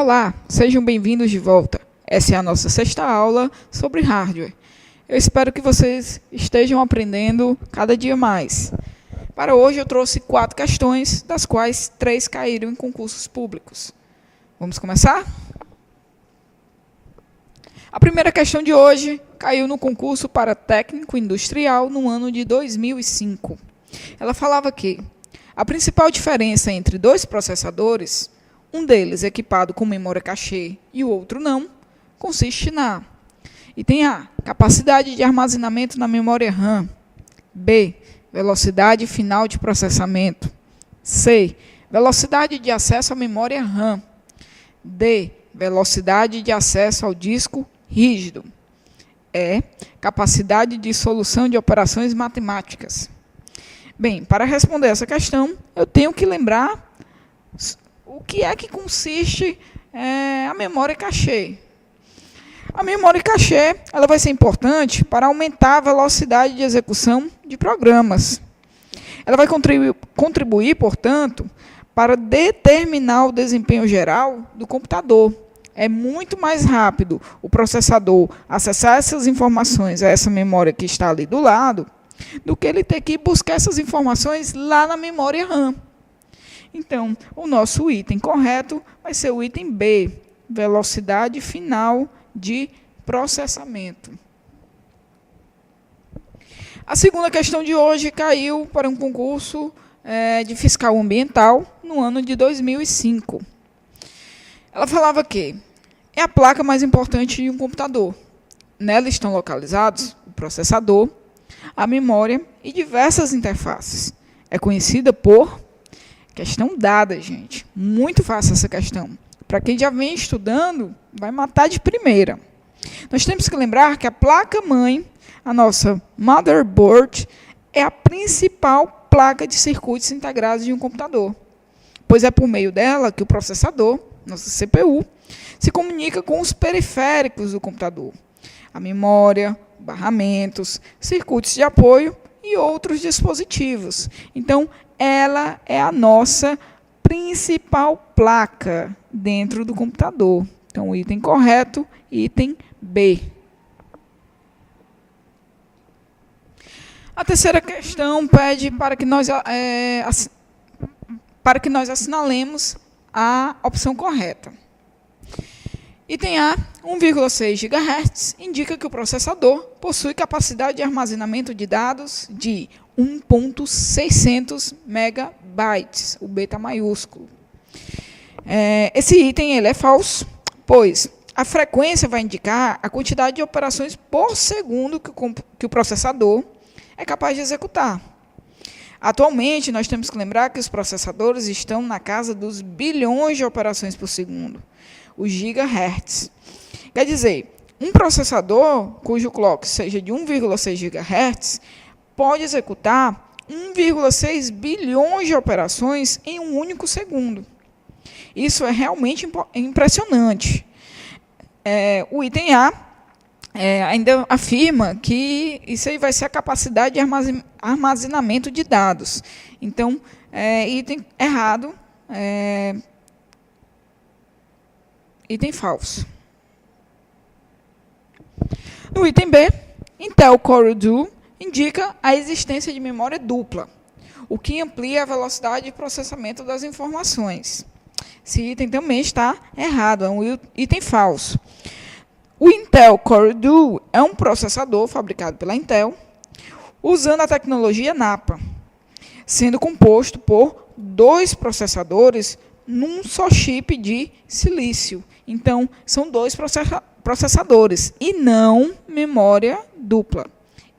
Olá, sejam bem-vindos de volta. Essa é a nossa sexta aula sobre hardware. Eu espero que vocês estejam aprendendo cada dia mais. Para hoje eu trouxe 4 questões, das quais 3 caíram em concursos públicos. Vamos começar? A primeira questão de hoje caiu no concurso para técnico industrial no ano de 2005. Ela falava que a principal diferença entre dois processadores, um deles equipado com memória cachê e o outro não, consiste na item A, capacidade de armazenamento na memória RAM. B, velocidade final de processamento. C, velocidade de acesso à memória RAM. D, velocidade de acesso ao disco rígido. E, capacidade de solução de operações matemáticas. Bem, para responder essa questão, eu tenho que lembrar o que é que consiste a memória cachê. A memória cachê ela vai ser importante para aumentar a velocidade de execução de programas. Ela vai contribuir, portanto, para determinar o desempenho geral do computador. É muito mais rápido o processador acessar essas informações a essa memória que está ali do lado, do que ele ter que buscar essas informações lá na memória RAM. Então, o nosso item correto vai ser o item B, velocidade final de processamento. A segunda questão de hoje caiu para um concurso de fiscal ambiental no ano de 2005. Ela falava que é a placa mais importante de um computador. Nela estão localizados o processador, a memória e diversas interfaces. É conhecida por questão dada, gente. Muito fácil essa questão. Para quem já vem estudando, vai matar de primeira. Nós temos que lembrar que a placa-mãe, a nossa motherboard, é a principal placa de circuitos integrados de um computador, pois é por meio dela que o processador, nossa CPU, se comunica com os periféricos do computador, a memória, barramentos, circuitos de apoio e outros dispositivos. Então, ela é a nossa principal placa dentro do computador. Então, o item correto, item B. A terceira questão pede para que nós assinalemos a opção correta. Item A, 1,6 GHz, indica que o processador possui capacidade de armazenamento de dados de 1.600 megabytes, o beta maiúsculo. Esse item ele é falso, pois a frequência vai indicar a quantidade de operações por segundo que o processador é capaz de executar. Atualmente, nós temos que lembrar que os processadores estão na casa dos bilhões de operações por segundo, os gigahertz. Quer dizer, um processador cujo clock seja de 1,6 GHz pode executar 1,6 bilhões de operações em um único segundo. Isso é realmente impressionante. O item A ainda afirma que isso aí vai ser a capacidade de armazenamento de dados. Então, item errado, item falso. No item B, Intel Core Duo indica a existência de memória dupla, o que amplia a velocidade de processamento das informações. Esse item também está errado, é um item falso. O Intel Core Duo é um processador fabricado pela Intel, usando a tecnologia NAPA, sendo composto por 2 processadores num só chip de silício. Então, são 2 processadores e não memória dupla.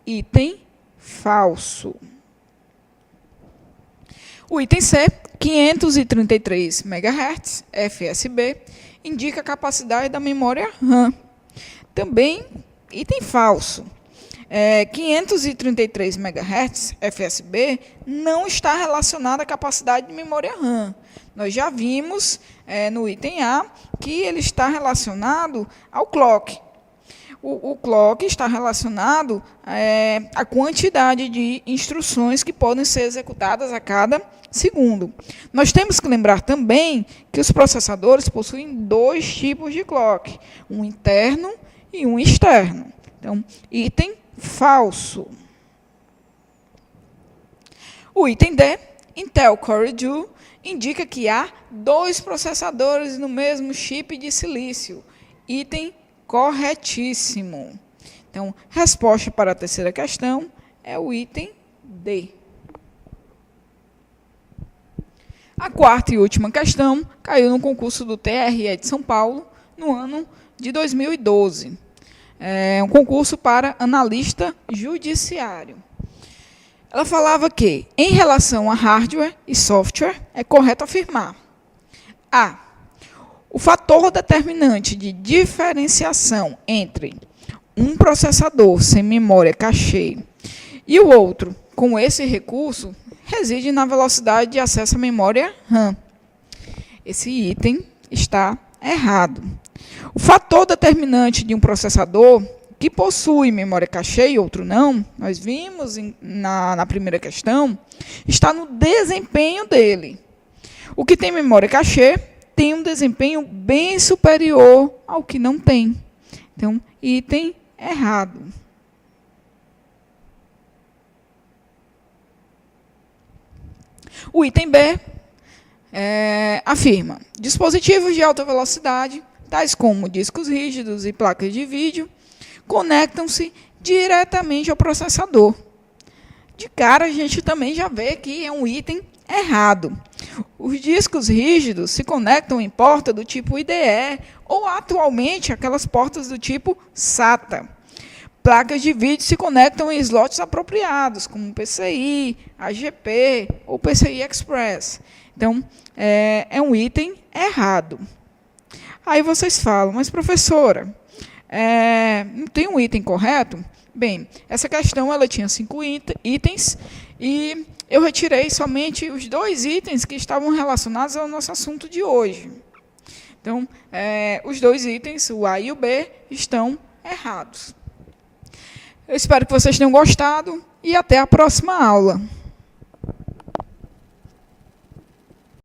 Item falso. O item C, 533 MHz, FSB, indica a capacidade da memória RAM. Também item falso. 533 MHz, FSB, não está relacionado à capacidade de memória RAM. Nós já vimos no item A que ele está relacionado ao clock. O clock está relacionado à quantidade de instruções que podem ser executadas a cada segundo. Nós temos que lembrar também que os processadores possuem dois tipos de clock, um interno e um externo. Então, item falso. O item D, Intel Core Duo, indica que há dois processadores no mesmo chip de silício. Item corretíssimo. Então, resposta para a terceira questão é o item D. A quarta e última questão caiu no concurso do TRE de São Paulo no ano de 2012. É um concurso para analista judiciário. Ela falava que, em relação a hardware e software, é correto afirmar: A. O fator determinante de diferenciação entre um processador sem memória cache e o outro com esse recurso reside na velocidade de acesso à memória RAM. Esse item está errado. O fator determinante de um processador que possui memória cache e outro não, nós vimos na primeira questão, está no desempenho dele. O que tem memória cache tem um desempenho bem superior ao que não tem. Então, item errado. O item B afirma: dispositivos de alta velocidade, tais como discos rígidos e placas de vídeo, conectam-se diretamente ao processador. De cara, a gente também já vê que é um item errado. Os discos rígidos se conectam em porta do tipo IDE ou, atualmente, aquelas portas do tipo SATA. Placas de vídeo se conectam em slots apropriados, como PCI, AGP ou PCI Express. Então, é um item errado. Aí vocês falam: mas professora, não tem um item correto? Bem, essa questão ela tinha 5 itens e eu retirei somente os 2 itens que estavam relacionados ao nosso assunto de hoje. Então, os 2 itens, o A e o B, estão errados. Eu espero que vocês tenham gostado e até a próxima aula.